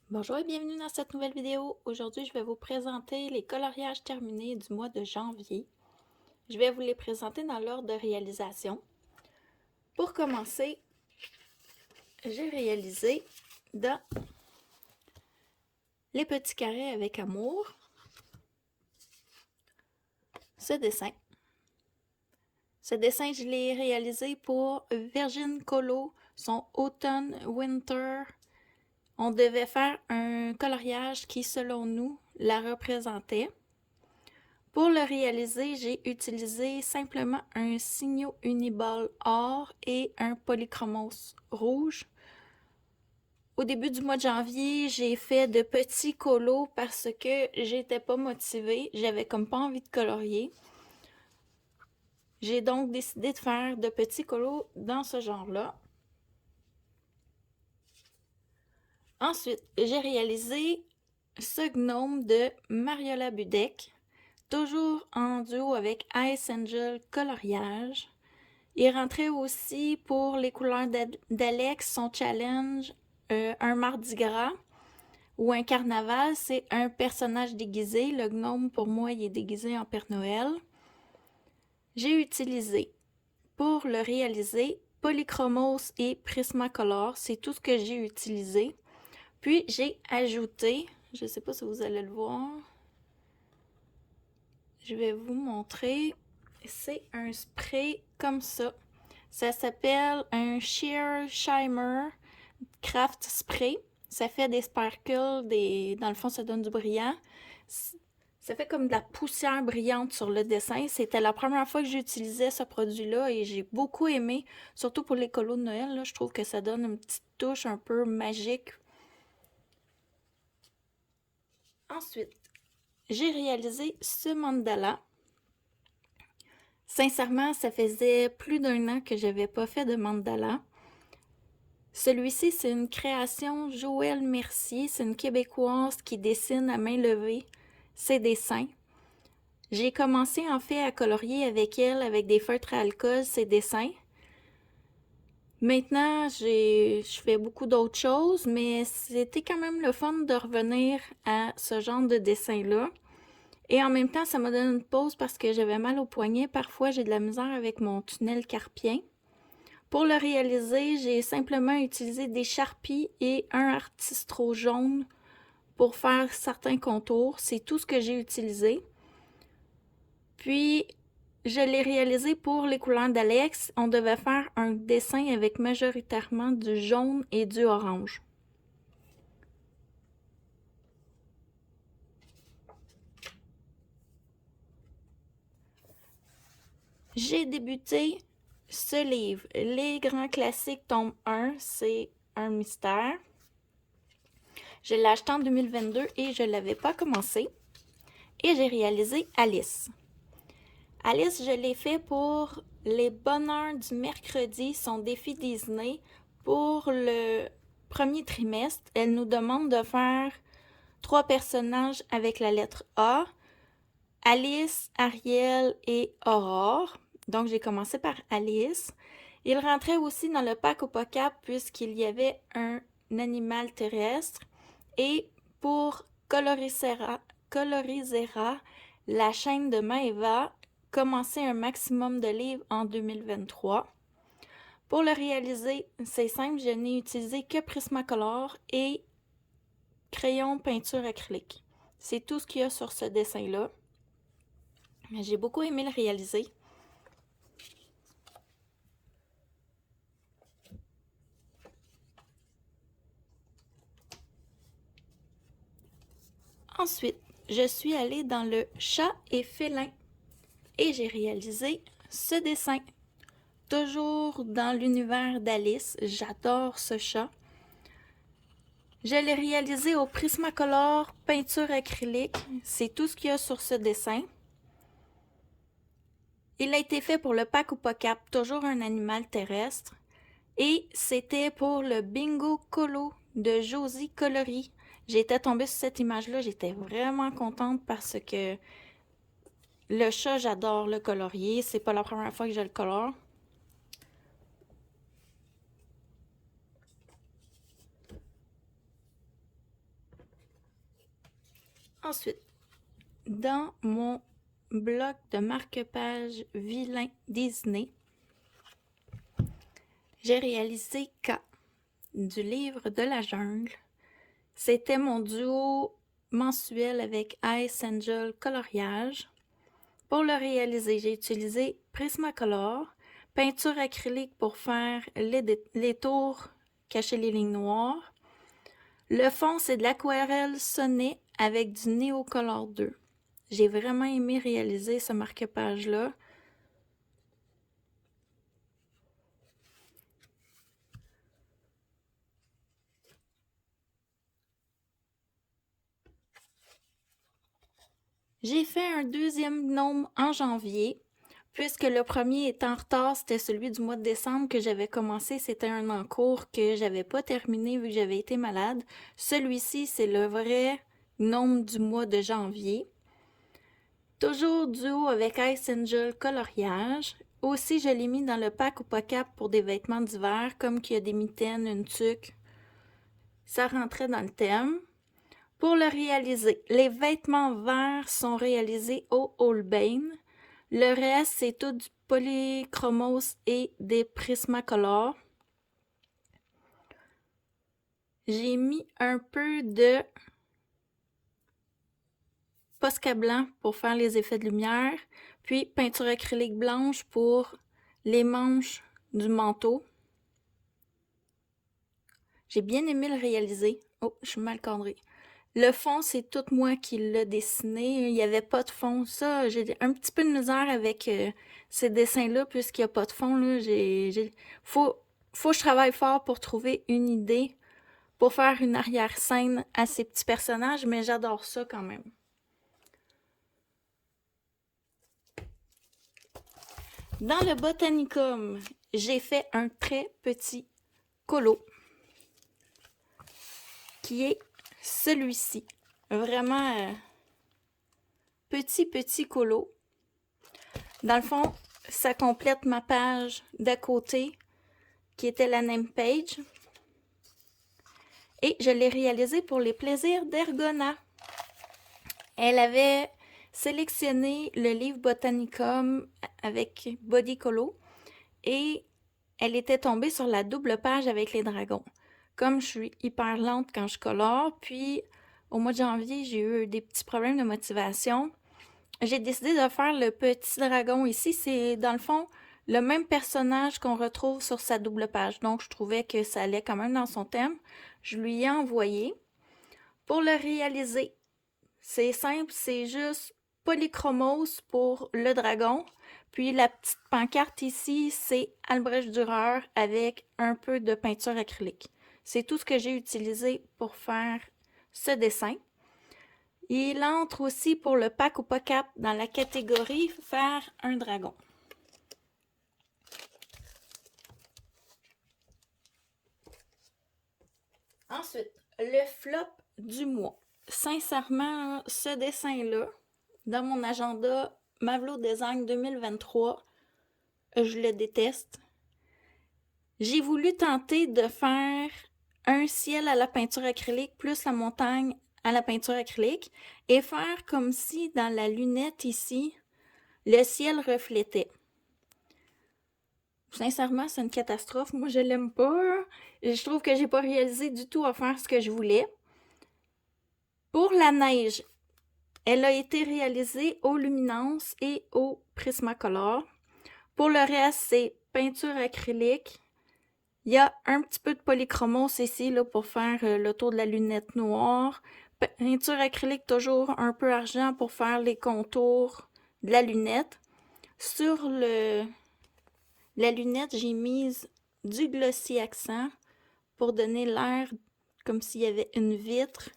Bonjour et bienvenue dans cette nouvelle vidéo. Aujourd'hui, je vais vous présenter les coloriages terminés du mois de janvier. Je vais vous les présenter dans l'ordre de réalisation. Pour commencer, j'ai réalisé dans les petits carrés avec amour ce dessin. Ce dessin, je l'ai réalisé pour Virgin Colo, son Automne-Winter. On devait faire un coloriage qui, selon nous, la représentait. Pour le réaliser, j'ai utilisé simplement un Signo Uniball or et un Polychromos rouge. Au début du mois de janvier, j'ai fait de petits colos parce que j'étais pas motivée, j'avais comme pas envie de colorier. J'ai donc décidé de faire de petits colos dans ce genre-là. Ensuite, j'ai réalisé ce gnome de Mariola Budek, toujours en duo avec Ice Angel Coloriage. Il rentrait aussi pour les couleurs d'Alex, son challenge, un mardi gras ou un carnaval, c'est un personnage déguisé. Le gnome, pour moi, il est déguisé en Père Noël. J'ai utilisé, pour le réaliser, Polychromos et Prismacolor. C'est tout ce que j'ai utilisé. Puis, j'ai ajouté, je ne sais pas si vous allez le voir, je vais vous montrer. C'est un spray comme ça. Ça s'appelle un Sheer Shimmer Craft Spray. Ça fait des sparkles, dans le fond, ça donne du brillant. Ça fait comme de la poussière brillante sur le dessin. C'était la première fois que j'utilisais ce produit-là et j'ai beaucoup aimé, surtout pour les colos de Noël. Là, je trouve que ça donne une petite touche un peu magique. Ensuite, j'ai réalisé ce mandala. Sincèrement, ça faisait plus d'un an que j'avais pas fait de mandala. Celui-ci, c'est une création Joëlle Mercier. C'est une Québécoise qui dessine à main levée ses dessins. J'ai commencé en fait à colorier avec elle, avec des feutres à alcool, ses dessins. Maintenant, je fais beaucoup d'autres choses, mais c'était quand même le fun de revenir à ce genre de dessin-là. Et en même temps, ça m'a donné une pause parce que j'avais mal au poignet. Parfois, j'ai de la misère avec mon tunnel carpien. Pour le réaliser, j'ai simplement utilisé des Sharpies et un Artistro jaune pour faire certains contours. C'est tout ce que j'ai utilisé. Puis, je l'ai réalisé pour les couleurs d'Alex. On devait faire un dessin avec majoritairement du jaune et du orange. J'ai débuté ce livre. Les grands classiques tome 1, c'est un mystère. Je l'ai acheté en 2022 et je ne l'avais pas commencé. Et j'ai réalisé Alice. Alice, je l'ai fait pour les bonheurs du mercredi, son défi Disney. Pour le premier trimestre, elle nous demande de faire 3 personnages avec la lettre A. Alice, Ariel et Aurore. Donc, j'ai commencé par Alice. Il rentrait aussi dans le pack au POCAP puisqu'il y avait un animal terrestre. Et pour Colorisera, la chaîne de Maeva, commencer un maximum de livres en 2023. Pour le réaliser, c'est simple, je n'ai utilisé que Prismacolor et crayon peinture acrylique. C'est tout ce qu'il y a sur ce dessin-là. J'ai beaucoup aimé le réaliser. Ensuite, je suis allée dans le chat et félin et j'ai réalisé ce dessin. Toujours dans l'univers d'Alice, j'adore ce chat. Je l'ai réalisé au Prismacolor peinture acrylique. C'est tout ce qu'il y a sur ce dessin. Il a été fait pour le pack ou POCAP, toujours un animal terrestre. Et c'était pour le Bingo Colo de Josie Coloris. J'étais tombée sur cette image-là, j'étais vraiment contente parce que le chat, j'adore le colorier. C'est pas la première fois que je le colore. Ensuite, dans mon bloc de marque-page vilain Disney, j'ai réalisé K du livre de la jungle. C'était mon duo mensuel avec Ice Angel Coloriage. Pour le réaliser, j'ai utilisé Prismacolor, peinture acrylique pour faire les tours, cacher les lignes noires. Le fond, c'est de l'aquarelle Sonnet avec du Neocolor 2. J'ai vraiment aimé réaliser ce marque-page-là. J'ai fait un deuxième gnome en janvier, puisque le premier est en retard, c'était celui du mois de décembre que j'avais commencé. C'était un en cours que j'avais pas terminé vu que j'avais été malade. Celui-ci, c'est le vrai gnome du mois de janvier. Toujours duo avec Ice Angel Coloriage. Aussi, je l'ai mis dans le pack ou pas cap pour des vêtements d'hiver, comme qu'il y a des mitaines, une tuque. Ça rentrait dans le thème. Pour le réaliser, les vêtements verts sont réalisés au Holbein. Le reste, c'est tout du polychromos et des Prismacolor. J'ai mis un peu de Posca blanc pour faire les effets de lumière, puis peinture acrylique blanche pour les manches du manteau. J'ai bien aimé le réaliser. Oh, je suis mal cadrée. Le fond, c'est tout moi qui l'ai dessiné. Il n'y avait pas de fond. Ça, j'ai un petit peu de misère avec ces dessins-là, puisqu'il n'y a pas de fond. Là. Faut que je travaille fort pour trouver une idée pour faire une arrière-scène à ces petits personnages, mais j'adore ça quand même. Dans le Botanicum, j'ai fait un très petit colo qui est celui-ci. Vraiment petit colo. Dans le fond, ça complète ma page d'à côté qui était la name page. Et je l'ai réalisé pour les plaisirs d'Ergona. Elle avait sélectionné le livre Botanicum avec Body Colo et elle était tombée sur la double page avec les dragons. Comme je suis hyper lente quand je colore, puis au mois de janvier, j'ai eu des petits problèmes de motivation. J'ai décidé de faire le petit dragon ici. C'est dans le fond le même personnage qu'on retrouve sur sa double page. Donc, je trouvais que ça allait quand même dans son thème. Je lui ai envoyé. Pour le réaliser, c'est simple, c'est juste polychromos pour le dragon. Puis la petite pancarte ici, c'est Albrecht Dürer avec un peu de peinture acrylique. C'est tout ce que j'ai utilisé pour faire ce dessin. Il entre aussi pour le pack ou pas cap dans la catégorie faire un dragon. Ensuite, le flop du mois. Sincèrement, ce dessin-là, dans mon agenda Mavlo Design 2023, je le déteste. J'ai voulu tenter de faire un ciel à la peinture acrylique plus la montagne à la peinture acrylique et faire comme si dans la lunette ici, le ciel reflétait. Sincèrement, c'est une catastrophe. Moi, je l'aime pas. Je trouve que j'ai pas réalisé du tout à faire ce que je voulais. Pour la neige, elle a été réalisée aux luminances et au Prismacolor. Pour le reste, c'est peinture acrylique. Il y a un petit peu de polychromos ici là, pour faire le tour de la lunette noire. Peinture acrylique toujours un peu argent pour faire les contours de la lunette. Sur la lunette, j'ai mis du glossy accent pour donner l'air comme s'il y avait une vitre.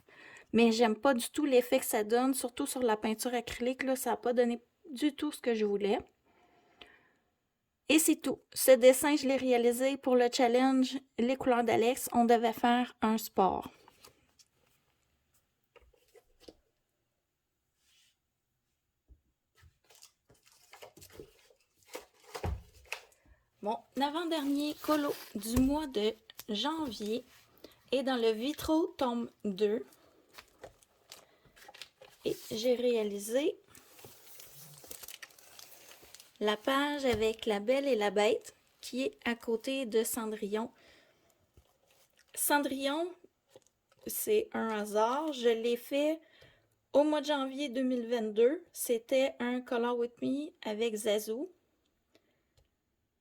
Mais j'aime pas du tout l'effet que ça donne, surtout sur la peinture acrylique. Là, ça n'a pas donné du tout ce que je voulais. Et c'est tout. Ce dessin, je l'ai réalisé pour le challenge Les couleurs d'Alex. On devait faire un sport. Mon avant-dernier colo du mois de janvier est dans le Vitro tome 2. Et j'ai réalisé la page avec La Belle et la Bête qui est à côté de Cendrillon. Cendrillon, c'est un hasard. Je l'ai fait au mois de janvier 2022. C'était un Color With Me avec Zazou.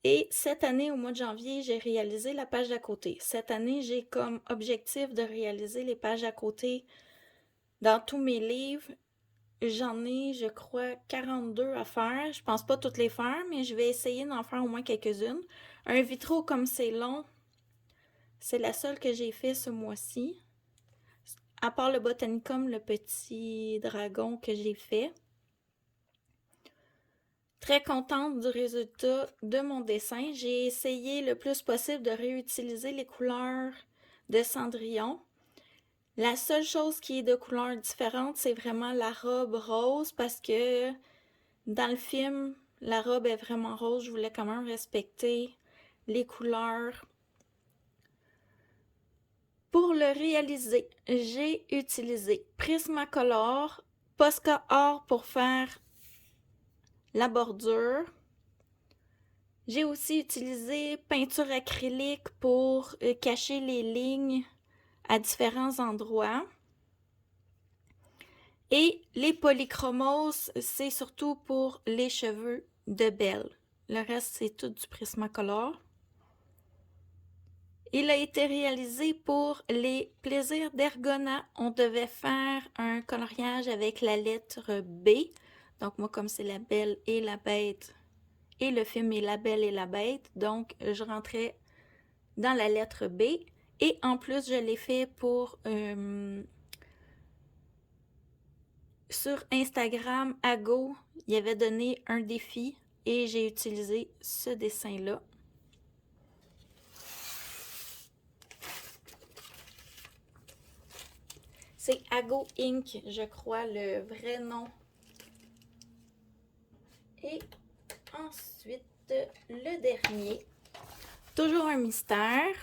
Et cette année, au mois de janvier, j'ai réalisé la page d'à côté. Cette année, j'ai comme objectif de réaliser les pages à côté dans tous mes livres. J'en ai, je crois, 42 à faire. Je pense pas toutes les faire, mais je vais essayer d'en faire au moins quelques-unes. Un vitro comme c'est long, c'est la seule que j'ai fait ce mois-ci. À part le Botanicum, le petit dragon que j'ai fait. Très contente du résultat de mon dessin. J'ai essayé le plus possible de réutiliser les couleurs de Cendrillon. La seule chose qui est de couleur différente, c'est vraiment la robe rose parce que dans le film, la robe est vraiment rose. Je voulais quand même respecter les couleurs. Pour le réaliser, j'ai utilisé Prismacolor, Posca Or pour faire la bordure. J'ai aussi utilisé peinture acrylique pour cacher les lignes à différents endroits. Et les polychromos, c'est surtout pour les cheveux de Belle. Le reste, c'est tout du Prismacolor. Il a été réalisé pour les plaisirs d'Ergona. On devait faire un coloriage avec la lettre B. Donc moi, comme c'est La Belle et la Bête, et le film est La Belle et la Bête, donc je rentrais dans la lettre B. Et en plus, je l'ai fait pour... sur Instagram, Ago, il avait donné un défi et j'ai utilisé ce dessin-là. C'est Ago Inc, je crois, le vrai nom. Et ensuite, le dernier, toujours un mystère.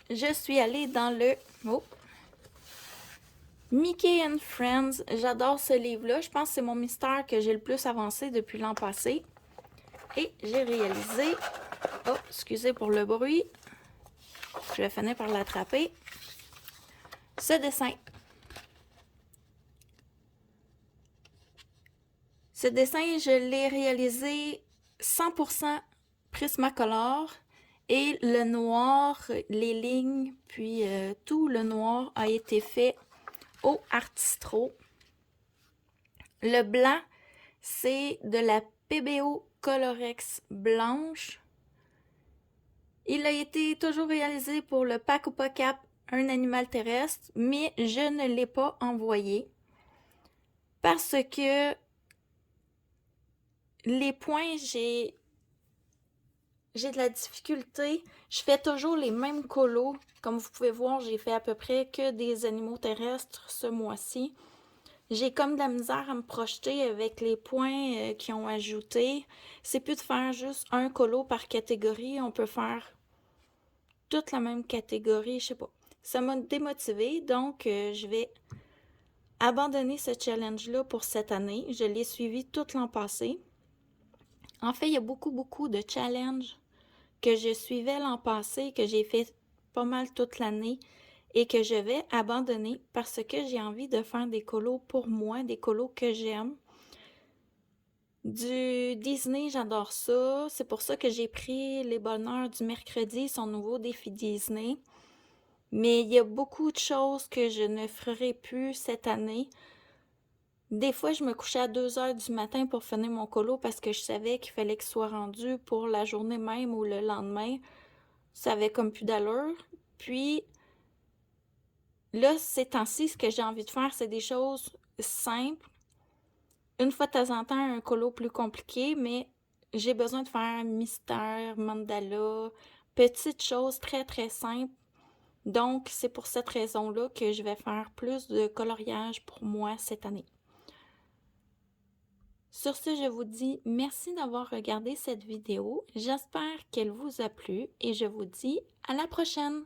Je suis allée dans le... Oh. Mickey and Friends. J'adore ce livre-là. Je pense que c'est mon mystère que j'ai le plus avancé depuis l'an passé. Et j'ai réalisé... Oh, excusez pour le bruit. Je vais finir par l'attraper. Ce dessin. Ce dessin, je l'ai réalisé 100% Prismacolor. Et le noir, les lignes, puis tout le noir a été fait au Artistro. Le blanc, c'est de la PBO Colorex blanche. Il a été toujours réalisé pour le Pack ou Pas Cap, un animal terrestre, mais je ne l'ai pas envoyé parce que les points, j'ai de la difficulté. Je fais toujours les mêmes colos. Comme vous pouvez voir, j'ai fait à peu près que des animaux terrestres ce mois-ci. J'ai comme de la misère à me projeter avec les points qu'ils ont ajoutés. C'est plus de faire juste un colo par catégorie. On peut faire toute la même catégorie, je sais pas. Ça m'a démotivée, donc je vais abandonner ce challenge-là pour cette année. Je l'ai suivi tout l'an passé. En fait, il y a beaucoup de challenges que je suivais l'an passé, que j'ai fait pas mal toute l'année et que je vais abandonner parce que j'ai envie de faire des colos pour moi, des colos que j'aime. Du Disney, j'adore ça. C'est pour ça que j'ai pris les bonheurs du mercredi, son nouveau défi Disney. Mais il y a beaucoup de choses que je ne ferai plus cette année. Des fois, je me couchais à 2h du matin pour finir mon colo parce que je savais qu'il fallait qu'il soit rendu pour la journée même ou le lendemain. Ça avait comme plus d'allure. Puis, là, ces temps-ci, ce que j'ai envie de faire, c'est des choses simples. Une fois de temps en temps, un colo plus compliqué, mais j'ai besoin de faire mystère, mandala, petites choses très simples. Donc, c'est pour cette raison-là que je vais faire plus de coloriage pour moi cette année. Sur ce, je vous dis merci d'avoir regardé cette vidéo. J'espère qu'elle vous a plu et je vous dis à la prochaine!